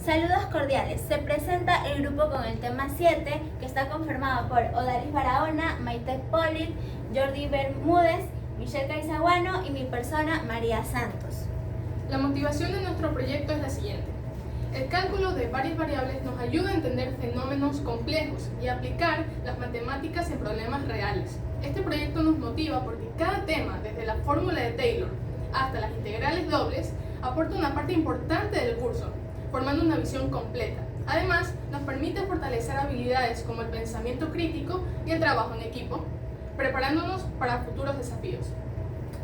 Saludos cordiales. Se presenta el grupo con el tema 7, que está conformado por Odalis Barahona, Maite Polit, Jordi Bermúdez, Michelle Caizaguano y mi persona, María Santos. La motivación de nuestro proyecto es la siguiente. El cálculo de varias variables nos ayuda a entender fenómenos complejos y aplicar las matemáticas en problemas reales. Este proyecto nos motiva porque cada tema, desde la fórmula de Taylor hasta las integrales dobles, aporta una parte importante del curso, formando una visión completa. Además, nos permite fortalecer habilidades como el pensamiento crítico y el trabajo en equipo, preparándonos para futuros desafíos.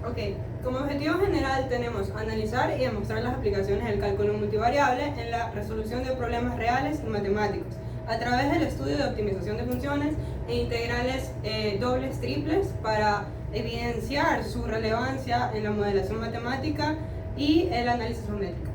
Ok, como objetivo general tenemos analizar y demostrar las aplicaciones del cálculo multivariable en la resolución de problemas reales y matemáticos, a través del estudio de optimización de funciones e integrales dobles, triples, para evidenciar su relevancia en la modelación matemática y el análisis geométrico.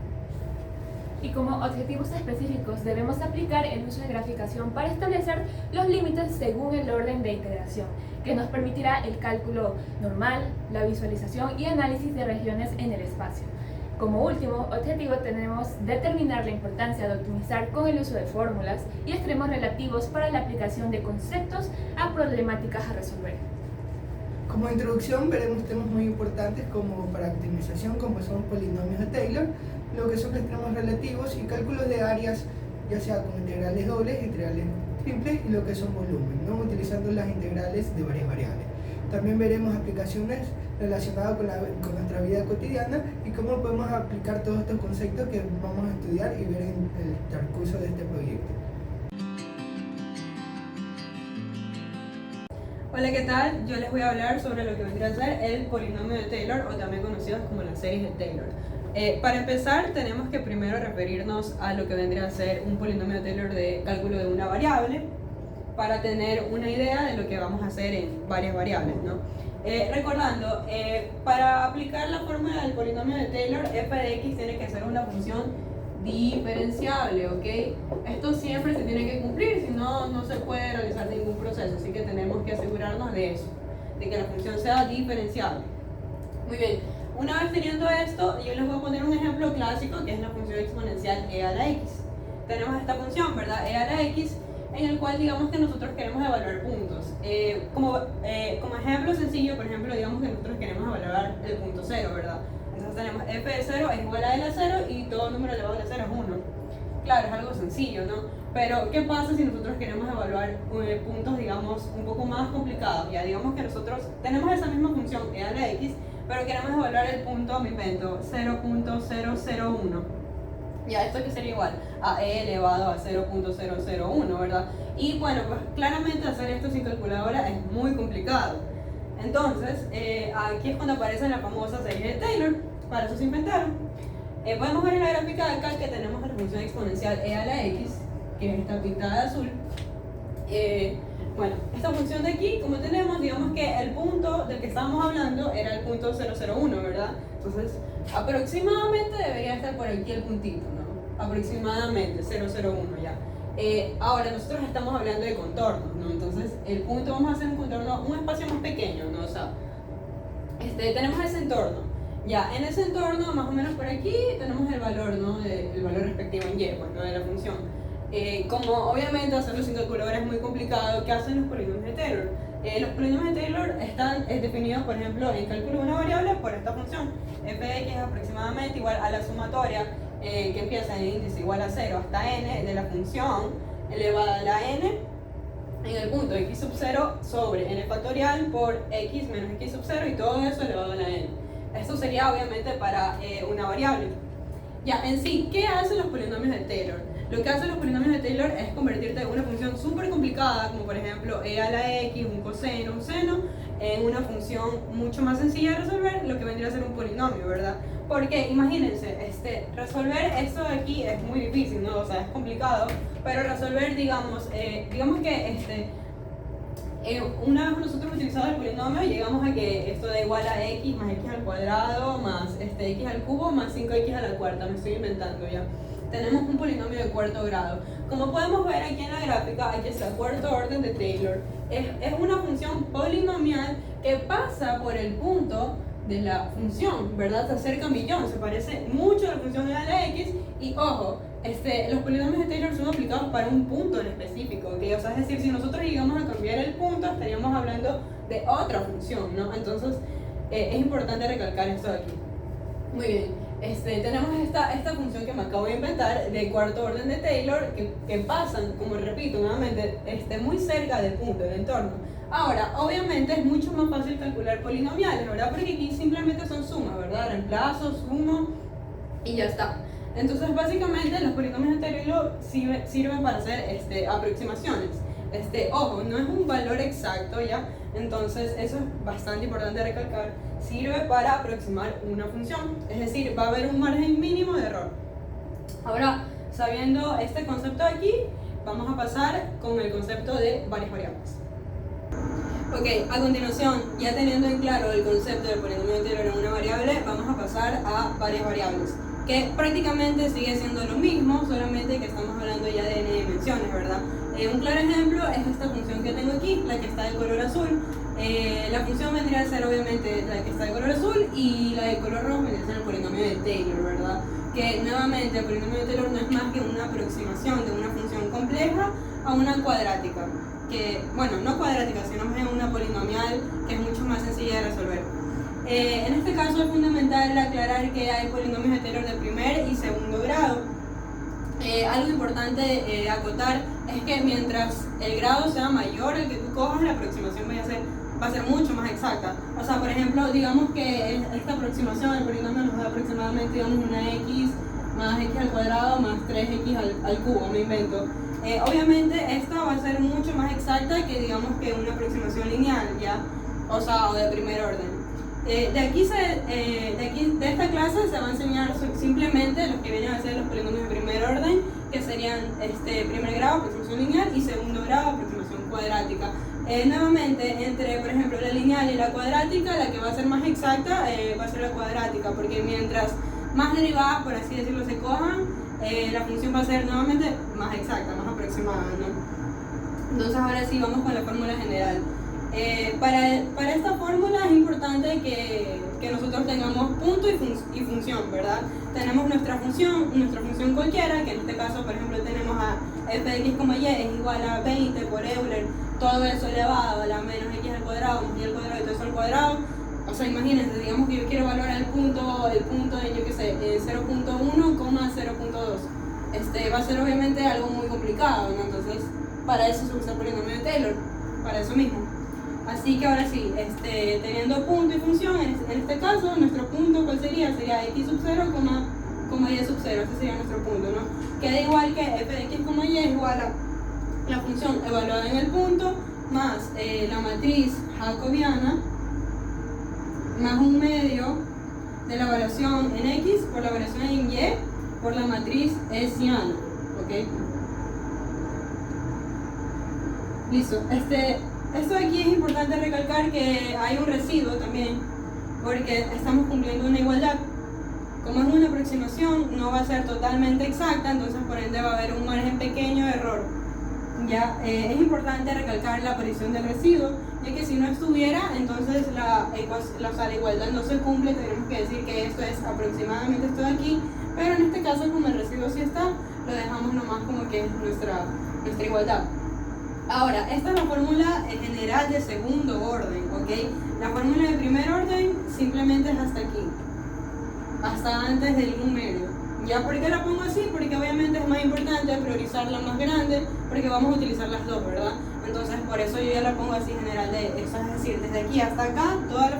Y como objetivos específicos debemos aplicar el uso de graficación para establecer los límites según el orden de integración, que nos permitirá el cálculo normal, la visualización y análisis de regiones en el espacio. Como último objetivo tenemos determinar la importancia de optimizar con el uso de fórmulas y extremos relativos para la aplicación de conceptos a problemáticas a resolver. Como introducción veremos temas muy importantes como para optimización, como son polinomios de Taylor, lo que son extremos relativos y cálculos de áreas, ya sea con integrales dobles, integrales triples y lo que son volumen, ¿no? Utilizando las integrales de varias variables. También veremos aplicaciones relacionadas con nuestra vida cotidiana y cómo podemos aplicar todos estos conceptos que vamos a estudiar y ver en el transcurso de este proyecto. Hola, ¿qué tal? Yo les voy a hablar sobre lo que vendría a ser el polinomio de Taylor, o también conocidos como las series de Taylor. Para empezar, tenemos que primero referirnos a lo que vendría a ser un polinomio de Taylor de cálculo de una variable, para tener una idea de lo que vamos a hacer en varias variables, ¿no? Recordando, para aplicar la fórmula del polinomio de Taylor, f de x tiene que ser una función diferenciable, ¿ok? Esto siempre se tiene que cumplir, si no, no se puede realizar ningún proceso, así que tenemos que asegurarnos de eso, de que la función sea diferenciable. Muy bien, una vez teniendo esto, yo les voy a poner un ejemplo clásico, que es la función exponencial e a la x. Tenemos esta función, ¿verdad? E a la x, en el cual digamos que nosotros queremos evaluar puntos. Como ejemplo sencillo, por ejemplo, digamos que nosotros queremos evaluar el punto 0, ¿verdad? Entonces tenemos f de 0 es igual a L a 0 y todo número elevado a la 0 es 1. Claro, es algo sencillo, ¿no? Pero, ¿qué pasa si nosotros queremos evaluar puntos, digamos, un poco más complicados? Ya digamos que nosotros tenemos esa misma función e a la x, pero queremos evaluar el punto, me invento, 0.001. Ya, esto que sería igual a e elevado a 0.001, ¿verdad? Y bueno, pues claramente hacer esto sin calculadora es muy complicado. Entonces, aquí es cuando aparece la famosa serie de Taylor. Para eso se inventaron. Podemos ver en la gráfica de acá que tenemos la función exponencial e a la x, que está pintada de azul. Bueno, esta función de aquí, como tenemos, digamos que el punto del que estábamos hablando era el punto 001, ¿verdad? Entonces, aproximadamente debería estar por aquí el puntito, ¿no? Aproximadamente 001 ya. Ahora, nosotros estamos hablando de contornos, ¿no? Entonces, el punto, vamos a hacer un contorno, un espacio más pequeño, ¿no? O sea, tenemos ese entorno. Ya, en ese entorno, más o menos por aquí, tenemos el valor, ¿no? El valor respectivo en y, pues, ¿no? De la función. Como obviamente hacerlo sin calculadora es muy complicado, ¿qué hacen los polinomios de Taylor? Los polinomios de Taylor están definidos, por ejemplo, en cálculo de una variable por esta función. F de x es aproximadamente igual a la sumatoria que empieza en el índice igual a 0 hasta n de la función elevada a la n en el punto x sub 0 sobre n factorial por x menos x sub 0 y todo eso elevado a la n. Esto sería obviamente para una variable. Ya, en sí, ¿qué hacen los polinomios de Taylor? Lo que hacen los polinomios de Taylor es convertirte en una función súper complicada, como por ejemplo e a la x, un coseno, un seno, en una función mucho más sencilla de resolver, lo que vendría a ser un polinomio, ¿verdad? Porque imagínense, resolver esto de aquí es muy difícil, ¿no? O sea, es complicado, pero resolver, digamos que una vez nosotros utilizamos el polinomio, llegamos a que esto da igual a x más x al cuadrado más x al cubo más 5x a la cuarta, me estoy inventando ya. Tenemos un polinomio de cuarto grado. Como podemos ver aquí en la gráfica, aquí está cuarto orden de Taylor. Es una función polinomial que pasa por el punto de la función, ¿verdad? Se acerca a millón, se parece mucho a la función de la x. Y ojo, los polinomios de Taylor son aplicados para un punto en específico, ¿ok? O sea, es decir, si nosotros llegamos a cambiar el punto, estaríamos hablando de otra función, ¿no? Entonces, es importante recalcar esto de aquí. Muy bien. Tenemos esta función que me acabo de inventar de cuarto orden de Taylor que pasan, como repito nuevamente, muy cerca del punto, del entorno. Ahora, obviamente es mucho más fácil calcular polinomiales, ¿verdad? Porque aquí simplemente son sumas, ¿verdad? Reemplazo, sumo y ya está. Entonces, básicamente los polinomios de Taylor sirven para hacer aproximaciones. Ojo, no es un valor exacto, ¿ya? Entonces, eso es bastante importante recalcar. Sirve para aproximar una función, es decir, va a haber un margen mínimo de error. Ahora, sabiendo este concepto de aquí, vamos a pasar con el concepto de varias variables. Ok, a continuación, ya teniendo en claro el concepto del polinomio de Taylor en una variable, vamos a pasar a varias variables, que prácticamente sigue siendo lo mismo, solamente que estamos hablando ya de n dimensiones, ¿verdad? Un claro ejemplo es esta función que tengo aquí, la que está de color azul. La función vendría a ser obviamente la que está de color azul y la de color rojo vendría a ser el polinomio de Taylor, ¿verdad? Que nuevamente el polinomio de Taylor no es más que una aproximación de una función compleja a una cuadrática, que, bueno, no cuadrática, sino más bien una polinomial que es mucho más sencilla de resolver. En este caso es fundamental aclarar que hay polinomios de Taylor de primer y segundo grado. Algo importante acotar es que mientras el grado sea mayor al que tú cojas, la aproximación va a ser mucho más exacta. O sea, por ejemplo, digamos que esta aproximación del polinomio nos da aproximadamente, digamos, una x más x al cuadrado más 3x al cubo, me invento. Obviamente esta va a ser mucho más exacta que, digamos, que una aproximación lineal, ¿ya? O sea, o de primer orden. De esta clase se va a enseñar simplemente los que vienen a ser los polinomios de primer orden, que serían primer grado, aproximación lineal, y segundo grado, aproximación cuadrática. Nuevamente, entre por ejemplo la lineal y la cuadrática, la que va a ser más exacta va a ser la cuadrática, porque mientras más derivadas, por así decirlo, se cojan, la función va a ser nuevamente más exacta, más aproximada, ¿no? Entonces ahora sí vamos con la fórmula general. Para esta fórmula es importante que nosotros tengamos punto y función, ¿verdad? Tenemos nuestra función cualquiera, que en este caso, por ejemplo, tenemos a f de x, y es igual a 20 por Euler, todo eso elevado a la menos x al cuadrado más y al cuadrado y todo eso al cuadrado. O sea, imagínense, digamos que yo quiero evaluar el punto en, yo qué sé, 0.1, 0.2. Va a ser obviamente algo muy complicado, ¿no? Entonces, para eso se usa el polinomio de Taylor, para eso mismo. Así que ahora sí, teniendo punto y función, en este caso, nuestro punto, ¿cuál sería? Sería x sub 0, y sub 0, ese sería nuestro punto, ¿no? Queda igual que f de x, y es igual a la función evaluada en el punto, más la matriz jacobiana, más un medio de la variación en x por la variación en y por la matriz hessiana, ¿ok? Listo, esto de aquí es importante recalcar que hay un residuo también, porque estamos cumpliendo una igualdad. Como es una aproximación, no va a ser totalmente exacta, entonces por ende va a haber un margen pequeño de error. Ya, es importante recalcar la aparición del residuo, ya que si no estuviera, entonces la igualdad no se cumple, tenemos que decir que esto es aproximadamente esto de aquí, pero en este caso como el residuo sí está, lo dejamos nomás como que es nuestra igualdad. Ahora, esta es la fórmula general de segundo orden, ¿ok? La fórmula de primer orden simplemente es hasta aquí, hasta antes del 1 medio. ¿Ya por qué la pongo así? Porque obviamente es más importante priorizar la más grande, porque vamos a utilizar las dos, ¿verdad? Entonces por eso yo ya la pongo así general de eso, es decir, desde aquí hasta acá, toda la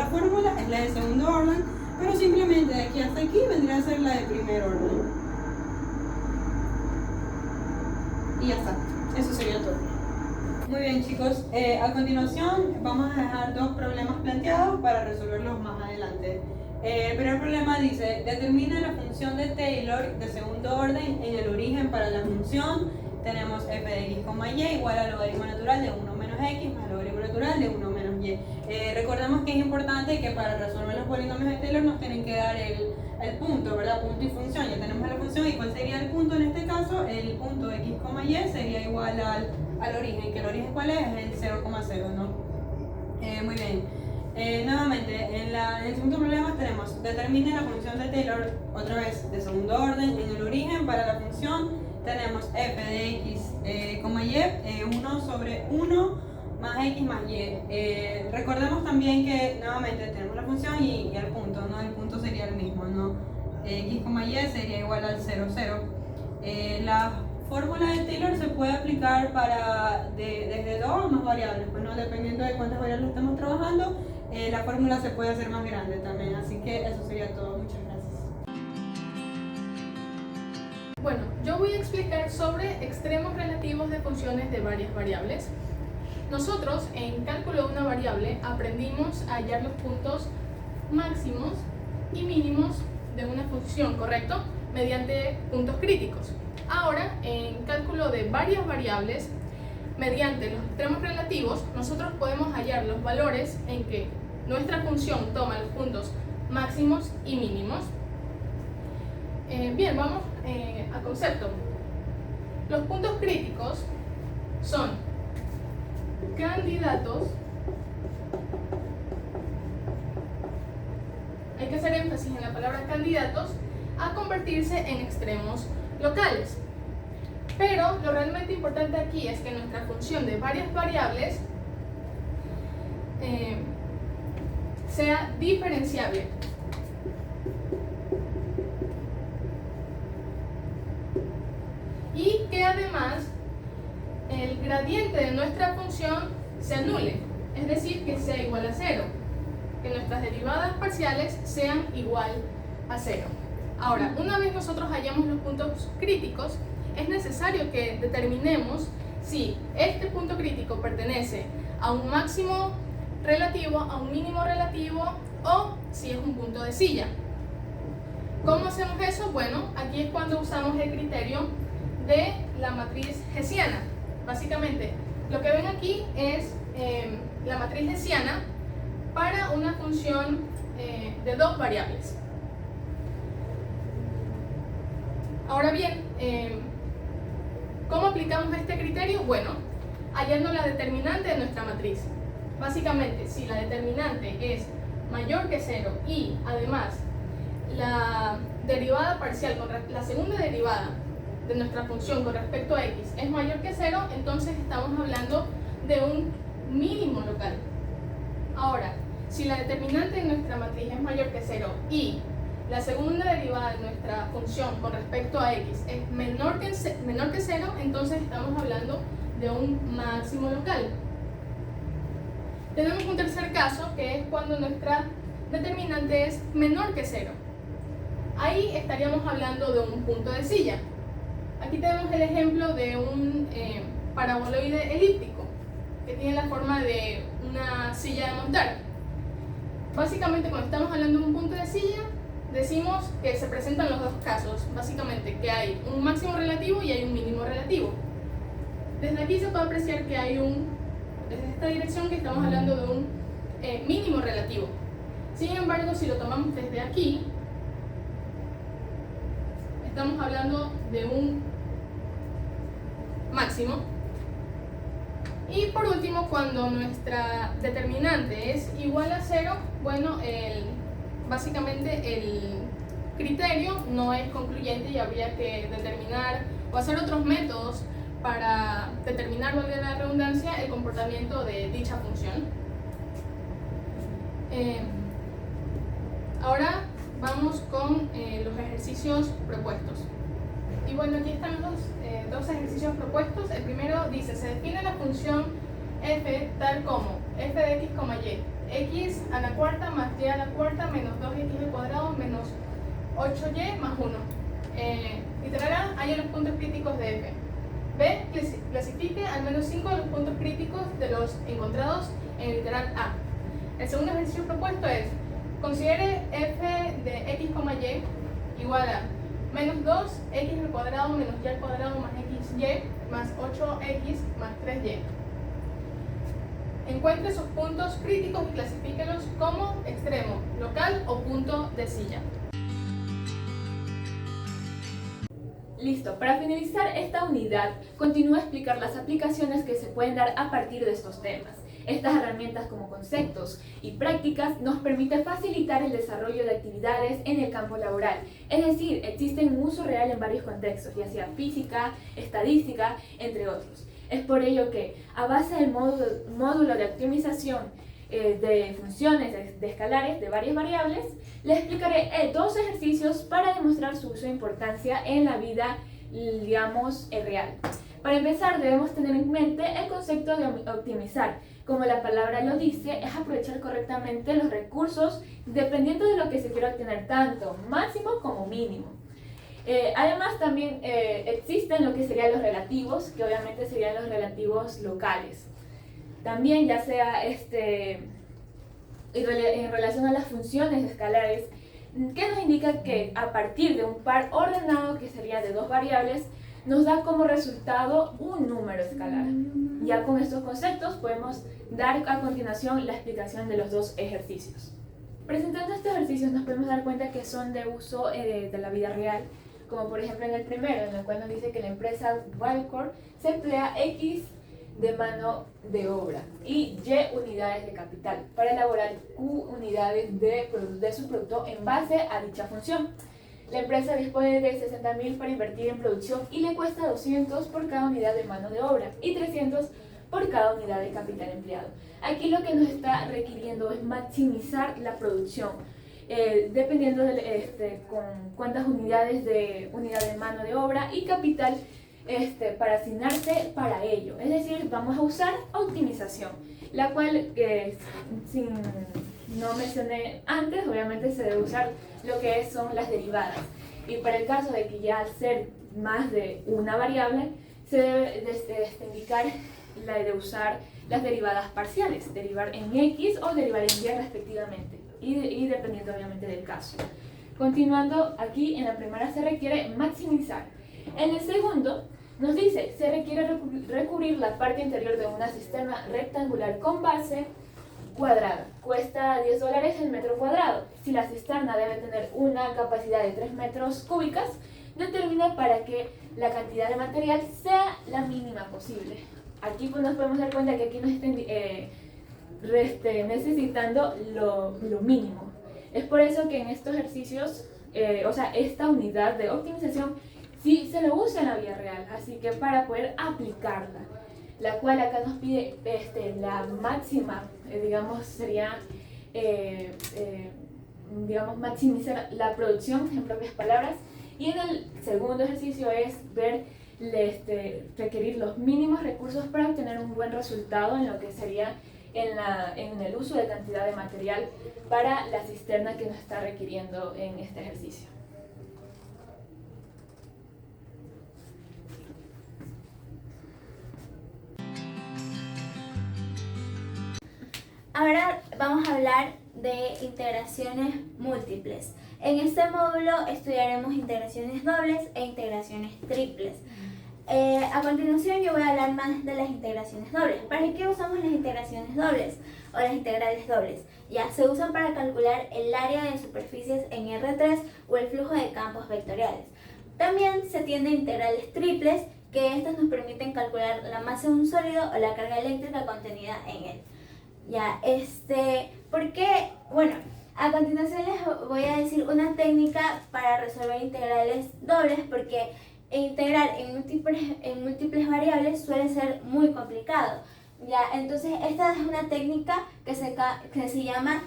fórmula es la de segundo orden, pero simplemente de aquí hasta aquí vendría a ser la de primer orden. Y ya está. Eso sería todo. Muy bien, chicos, a continuación vamos a dejar dos problemas planteados para resolverlos más adelante. El primer problema dice: determina la función de Taylor de segundo orden en el origen para la función. Tenemos f de x, y igual al logaritmo natural de 1 menos x más el logaritmo natural de 1 menos y. Recordemos que es importante que para resolver los polinomios de Taylor nos tienen que dar el punto, ¿verdad? Punto y función. Ya tenemos la función, y ¿cuál sería el punto en este caso? El punto de x, y sería igual al origen, que el origen ¿cuál es? Es el 0,0, ¿no? Muy bien. Nuevamente, en el segundo problema tenemos determine la función de Taylor, otra vez de segundo orden. En el origen para la función tenemos f de x, y, 1 sobre 1 más x más y. Recordemos también que nuevamente tenemos la función y el punto, ¿no? El punto sería el mismo, ¿no? X, y sería igual al 0, 0. La fórmula de Taylor se puede aplicar desde dos o más variables, pues, ¿no? Dependiendo de cuántas variables estemos trabajando, la fórmula se puede hacer más grande también. Así que eso sería todo. Muchas gracias. Bueno, yo voy a explicar sobre extremos relativos de funciones de varias variables. Nosotros en cálculo de una variable aprendimos a hallar los puntos máximos y mínimos de una función, ¿correcto? Mediante puntos críticos. Ahora, en cálculo de varias variables, mediante los extremos relativos, nosotros podemos hallar los valores en que nuestra función toma los puntos máximos y mínimos. Bien, vamos a concepto. Los puntos críticos son candidatos, hay que hacer énfasis en la palabra candidatos, a convertirse en extremos locales. Pero lo realmente importante aquí es que nuestra función de varias variables sea diferenciable. Y que además el gradiente de nuestra función se anule, es decir, que sea igual a 0, que nuestras derivadas parciales sean igual a 0. Ahora, una vez nosotros hallamos los puntos críticos, es necesario que determinemos si este punto crítico pertenece a un máximo relativo, a un mínimo relativo o si es un punto de silla. ¿Cómo hacemos eso? Bueno, aquí es cuando usamos el criterio de la matriz hessiana. Básicamente, lo que ven aquí es la matriz hessiana para una función de dos variables. Ahora bien, ¿cómo aplicamos este criterio? Bueno, hallando la determinante de nuestra matriz. Básicamente, si la determinante es mayor que 0 y además la derivada parcial, la segunda derivada de nuestra función con respecto a x es mayor que 0, entonces estamos hablando de un mínimo local. Ahora, si la determinante de nuestra matriz es mayor que 0 y la segunda derivada de nuestra función con respecto a x es menor que 0, entonces estamos hablando de un máximo local. Tenemos un tercer caso, que es cuando nuestra determinante es menor que 0. Ahí estaríamos hablando de un punto de silla. Aquí tenemos el ejemplo de un paraboloide elíptico que tiene la forma de una silla de montar. Básicamente, cuando estamos hablando de un punto de silla, decimos que se presentan los dos casos. Básicamente, que hay un máximo relativo y hay un mínimo relativo. Desde aquí se puede apreciar que hay desde esta dirección, que estamos hablando de un mínimo relativo. Sin embargo, si lo tomamos desde aquí, estamos hablando de un máximo. Y por último, cuando nuestra determinante es igual a 0, bueno, básicamente el criterio no es concluyente y habría que determinar o hacer otros métodos para determinar, valga la redundancia, el comportamiento de dicha función. Ahora vamos con los ejercicios propuestos. Y bueno, aquí están los dos ejercicios propuestos. El primero dice, se define la función f tal como f de x, y, x a la cuarta más y a la cuarta menos 2x al cuadrado menos 8y más 1. Literal A, haya los puntos críticos de f. B, clasifique al menos 5 de los puntos críticos de los encontrados en el literal A. El segundo ejercicio propuesto es, considere f de x, y igual a menos 2x al cuadrado menos y al cuadrado más xy más 8x más 3y. Encuentre sus puntos críticos y clasifíquelos como extremo, local o punto de silla. Listo, para finalizar esta unidad, continúo a explicar las aplicaciones que se pueden dar a partir de estos temas. Estas herramientas como conceptos y prácticas nos permiten facilitar el desarrollo de actividades en el campo laboral. Es decir, existen un uso real en varios contextos, ya sea física, estadística, entre otros. Es por ello que, a base del módulo de optimización de funciones de escalares de varias variables, les explicaré 2 ejercicios para demostrar su uso e importancia en la vida, digamos, real. Para empezar, debemos tener en mente el concepto de optimizar. Como la palabra lo dice, es aprovechar correctamente los recursos dependiendo de lo que se quiera obtener, tanto máximo como mínimo. Además, también existen lo que serían los relativos, que obviamente serían los relativos locales. También, ya sea en relación a las funciones escalares, que nos indica que a partir de un par ordenado, que sería de 2 variables, nos da como resultado un número escalar. Ya con estos conceptos podemos dar a continuación la explicación de los 2 ejercicios. Presentando estos ejercicios nos podemos dar cuenta que son de uso de la vida real, como por ejemplo en el primero, en el cual nos dice que la empresa Valcor se emplea X de mano de obra y Y unidades de capital para elaborar Q unidades de su producto en base a dicha función. La empresa dispone de 60.000 para invertir en producción y le cuesta 200 por cada unidad de mano de obra y 300 por cada unidad de capital empleado. Aquí lo que nos está requiriendo es maximizar la producción, dependiendo de con cuántas unidades de mano de obra y capital para asignarse para ello. Es decir, vamos a usar optimización, la cual, no mencioné antes, obviamente se debe usar lo que son las derivadas. Y para el caso de que ya al ser más de una variable, se debe indicar la de usar las derivadas parciales, derivar en X o derivar en Y respectivamente, y dependiendo obviamente del caso. Continuando, aquí en la primera se requiere maximizar. En el segundo nos dice, se requiere recubrir la parte interior de una cisterna rectangular con base cuadrada. Cuesta $10 el metro cuadrado. Si la cisterna debe tener una capacidad de 3 metros cúbicas, determina para que la cantidad de material sea la mínima posible. Aquí pues nos podemos dar cuenta que aquí nos están necesitando lo mínimo. Es por eso que en estos ejercicios, esta unidad de optimización sí se lo usa en la vida real, así que para poder aplicarla, la cual acá nos pide la máxima, digamos, sería maximizar la producción, en propias palabras, y en el segundo ejercicio es requerir los mínimos recursos para obtener un buen resultado en lo que sería en el uso de cantidad de material para la cisterna que nos está requiriendo en este ejercicio. Ahora vamos a hablar de integraciones múltiples. En este módulo estudiaremos integraciones dobles e integraciones triples. A continuación yo voy a hablar más de las integraciones dobles. ¿Para qué usamos las integraciones dobles o las integrales dobles? Ya se usan para calcular el área de superficies en R3 o el flujo de campos vectoriales. También se tienen integrales triples, que estas nos permiten calcular la masa de un sólido o la carga eléctrica contenida en él. Ya, ¿por qué? Bueno, a continuación les voy a decir una técnica para resolver integrales dobles, porque integrar en múltiples variables suele ser muy complicado. Ya, entonces esta es una técnica que se llama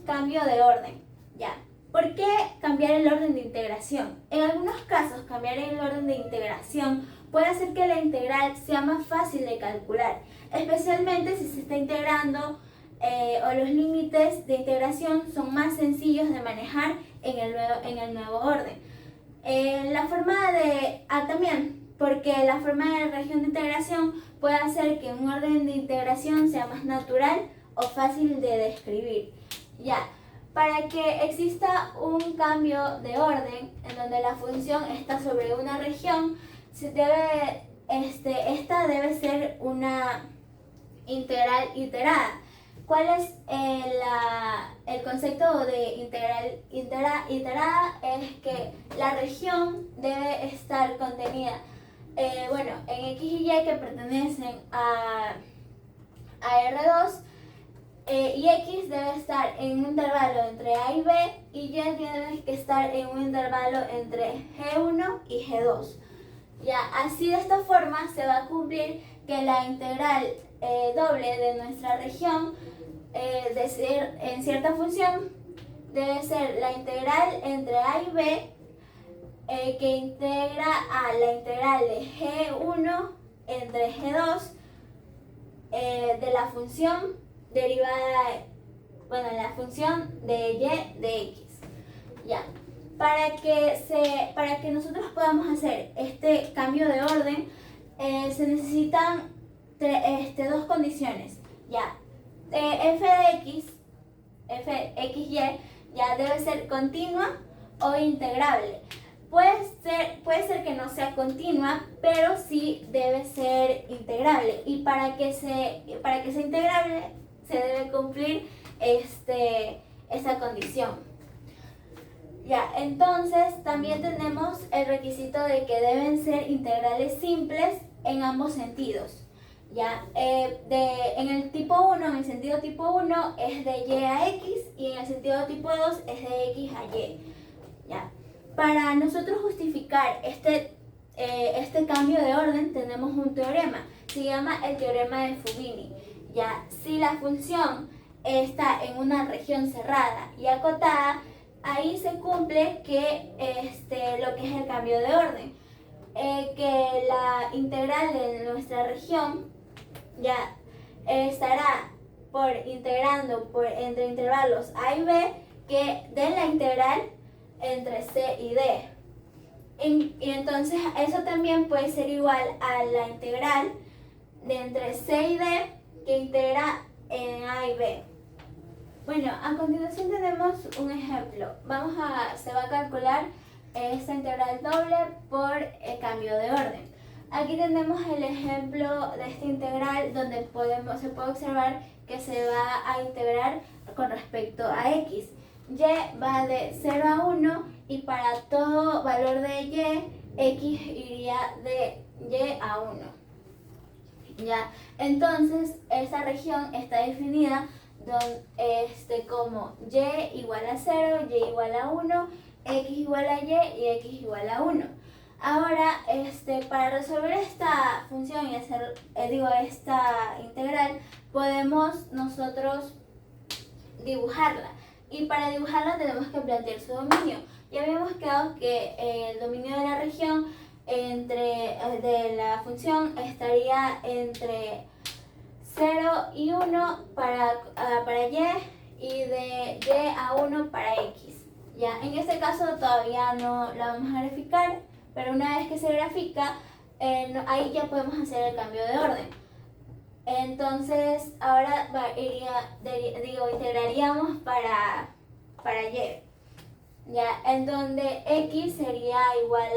cambio de orden. Ya, ¿por qué cambiar el orden de integración? En algunos casos, cambiar el orden de integración puede hacer que la integral sea más fácil de calcular, especialmente si se está integrando o los límites de integración son más sencillos de manejar en el nuevo orden. También, porque la forma de región de integración puede hacer que un orden de integración sea más natural o fácil de describir. Ya, para que exista un cambio de orden en donde la función está sobre una región, esta debe ser una integral iterada. ¿Cuál es el concepto de integral iterada? Es que la región debe estar contenida en X y Y que pertenecen a R2, y X debe estar en un intervalo entre A y B, y Y tiene que estar en un intervalo entre G1 y G2. Ya, así de esta forma se va a cumplir que la integral doble de nuestra región de ser en cierta función debe ser la integral entre A y B, que integra a la integral de G1 entre G2 de la función derivada, bueno, la función de Y de X. Ya. Para que nosotros podamos hacer este cambio de orden, se necesitan dos condiciones. Ya, f de x, fxy, ya debe ser continua o integrable. Puede ser que no sea continua, pero sí debe ser integrable. Y para que sea integrable, se debe cumplir esta condición. Ya, entonces también tenemos el requisito de que deben ser integrales simples en ambos sentidos. Ya, en el tipo 1, en el sentido tipo 1 es de y a x, y en el sentido tipo 2 es de x a y. Ya. Para nosotros justificar este cambio de orden tenemos un teorema, se llama el teorema de Fubini. Ya, si la función está en una región cerrada y acotada, ahí se cumple que lo que es el cambio de orden, que la integral de nuestra región ya estará integrando entre intervalos a y b, que de la integral entre c y d. Y entonces eso también puede ser igual a la integral de entre c y d, que integra en a y b. Bueno, a continuación tenemos un ejemplo. Se va a calcular esta integral doble por el cambio de orden. Aquí tenemos el ejemplo de esta integral donde se puede observar que se va a integrar con respecto a x. Y va de 0 a 1, y para todo valor de y, x iría de y a 1. Ya, entonces esta región está definida como y igual a 0, y igual a 1, x igual a y x igual a 1. Ahora, para resolver esta función y hacer, esta integral, podemos nosotros dibujarla. Y para dibujarla tenemos que plantear su dominio. Ya habíamos quedado que el dominio de la región de la función estaría entre 0 y 1 para y de y a 1 para x. Ya, en este caso todavía no la vamos a graficar, pero una vez que se grafica, ahí ya podemos hacer el cambio de orden. Entonces ahora integraríamos para y, ya, en donde x sería igual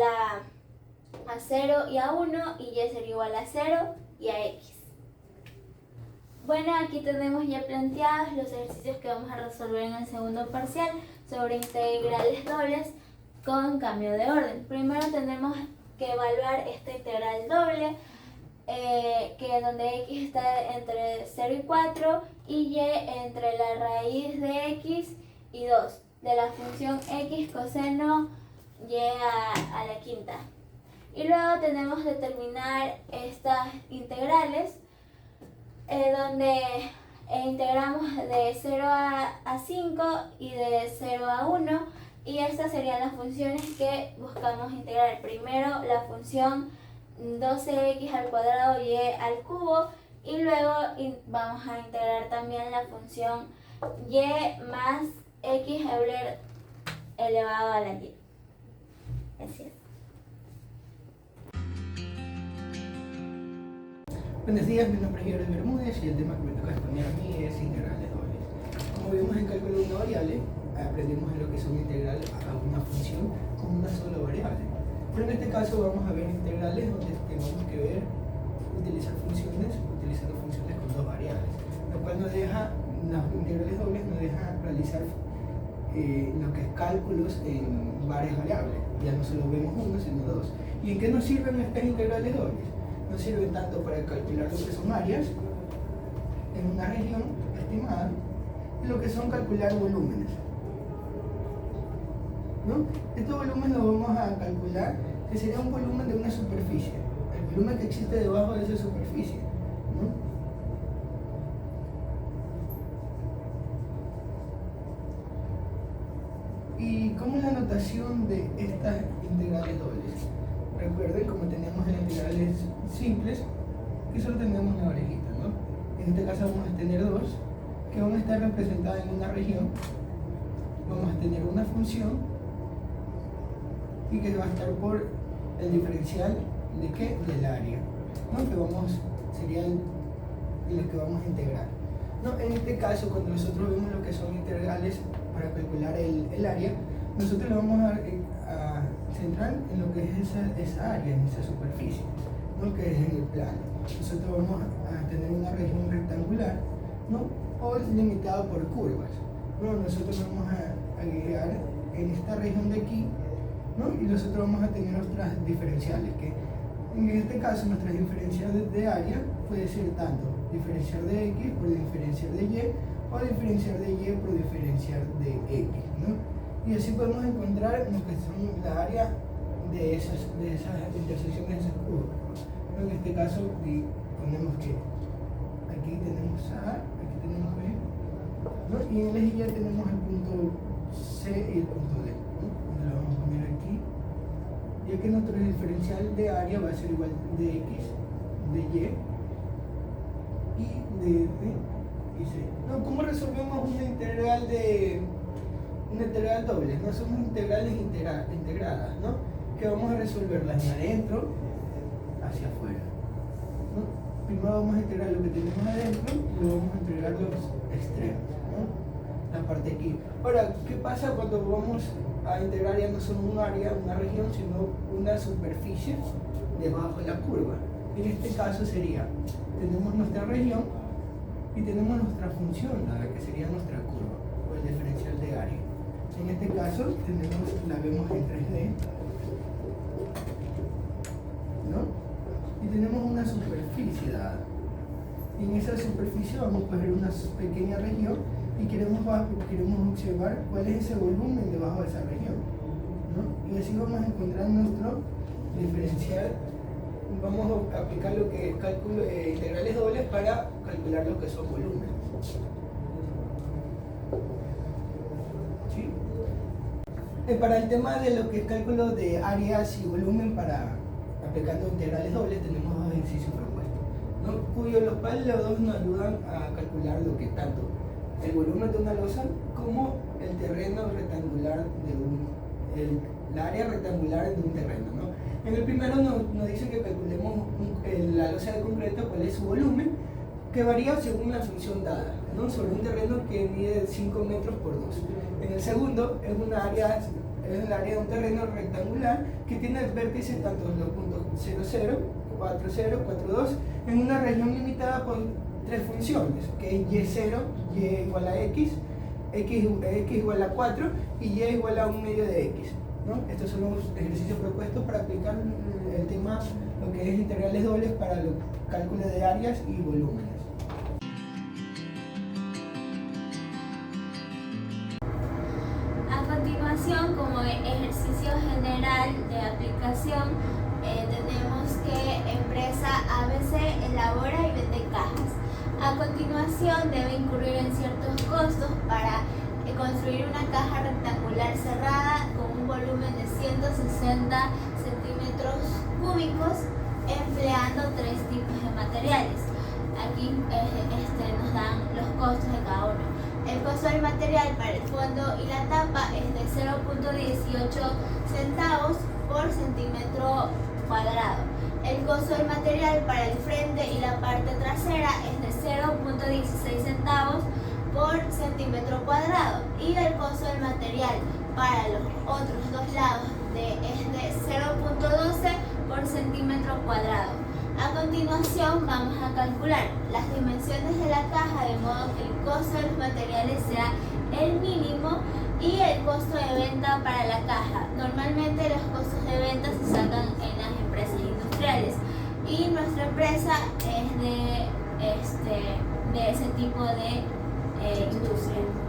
a 0 y a 1, y y sería igual a 0 y a x. Bueno, aquí tenemos ya planteados los ejercicios que vamos a resolver en el segundo parcial sobre integrales dobles con cambio de orden. Primero tenemos que evaluar esta integral doble, que donde x está entre 0 y 4 y y entre la raíz de x y 2 de la función x coseno y a la quinta. Y luego tenemos que determinar estas integrales, donde integramos de 0 a 5 y de 0 a 1, y estas serían las funciones que buscamos integrar. Primero la función 12x al cuadrado y al cubo, y luego vamos a integrar también la función y más x Euler elevado a la y. Así es. Buenos días, mi nombre es Jordi Bermúdez y el tema que me toca exponer a mí es integrales dobles. Como vimos en cálculo de una variable, aprendimos en lo que son integrales a una función con una sola variable. Pero en este caso vamos a ver integrales donde tenemos que utilizando funciones con dos variables, lo cual nos deja, las integrales dobles nos deja realizar lo que es cálculos en varias variables. Ya no solo vemos uno, sino dos. ¿Y en qué nos sirven estas integrales dobles? Nos sirven tanto para calcular lo que son áreas en una región estimada, y lo que son calcular volúmenes, ¿no? Estos volúmenes los vamos a calcular, que sería un volumen de una superficie, el volumen que existe debajo de esa superficie, ¿no? ¿Y cómo es la notación de estas integrales dobles? Recuerden, como teníamos en integrales simples, que solo tenemos una orejita, ¿no? En este caso vamos a tener dos, que van a estar representadas en una región. Vamos a tener una función y que va a estar por el diferencial de ¿qué? Del área, ¿no? Que sería el que vamos a integrar, ¿no? En este caso, cuando nosotros vemos lo que son integrales para calcular el área, nosotros lo vamos a centrar en lo que es esa área, en esa superficie, ¿no? Que es en el plano. Nosotros vamos a tener una región rectangular, ¿no? O limitada por curvas, ¿no? Nosotros vamos a guiar en esta región de aquí, ¿no? Y nosotros vamos a tener nuestras diferenciales, que en este caso nuestras diferenciales de área puede ser tanto diferencial de x por diferencial de y, o diferencial de y por diferencial de x, ¿no? Y así podemos encontrar lo que son la área de esas intersecciones de esas curvas, ¿no? En este caso ponemos que aquí tenemos A, aquí tenemos B, ¿no? Y en el eje Y tenemos el punto C y el punto D, ¿no? Donde lo vamos a poner aquí, ya que nuestro diferencial de área va a ser igual de x, de y y de D y C. ¿No? ¿Cómo resolvemos una integral doble? No somos integrales integradas, ¿no? Que vamos a resolverlas de adentro hacia afuera, ¿no? Primero vamos a integrar lo que tenemos adentro y luego vamos a integrar los extremos, ¿no? La parte aquí. Ahora, ¿qué pasa cuando vamos a integrar ya no solo un área, una región, sino una superficie debajo de la curva? En este caso sería, tenemos nuestra región y tenemos nuestra función dada, que sería nuestra curva, o el diferencial de área. En este caso la vemos en 3D, ¿no? Y tenemos una superficie dada. Y en esa superficie vamos a coger una pequeña región y queremos observar cuál es ese volumen debajo de esa región, ¿no? Y así vamos a encontrar nuestro diferencial. Vamos a aplicar lo que es cálculo integrales dobles para calcular lo que son volúmenes. ¿Sí? Para el tema de lo que es cálculo de áreas y volumen para aplicando integrales dobles, tenemos dos ejercicios propuestos, ¿no? Los cuales los dos nos ayudan a calcular lo que tanto el volumen de una losa como el terreno rectangular el área rectangular de un terreno, ¿no? En el primero nos dice que calculemos la losa de concreto, cuál es su volumen, que varía según la función dada, ¿no? Sobre un terreno que mide 5 metros por 2. En el segundo es el área de un terreno rectangular que tiene vértices tanto en los puntos 0, 0, 4, 0, 4, 2, en una región limitada por tres funciones, que es y0, y igual a x igual a 4 y y igual a un medio de x, ¿no? Estos son los ejercicios propuestos para aplicar el tema, lo que es integrales dobles para los cálculos de áreas y volúmenes. A continuación, como ejercicio general de aplicación, tenemos que empresa ABC elabora y vende cajas. A continuación, debe incurrir en ciertos costos para construir una caja rectangular cerrada con un volumen de 160 centímetros cúbicos empleando tres tipos de materiales. Aquí nos dan los costos de cada uno. El costo del material para el fondo y la tapa es de 0.18 centavos por centímetro cuadrado. El costo del material para el frente y la parte trasera es de 0.16 centavos por centímetro cuadrado, y el costo del material para los otros dos lados es de 0.12 por centímetro cuadrado. A continuación vamos a calcular las dimensiones de la caja de modo que el costo de los materiales sea el mínimo y el costo de venta para la caja. Normalmente los costos de venta se sacan en las empresas industriales y nuestra empresa es de de ese tipo de industria.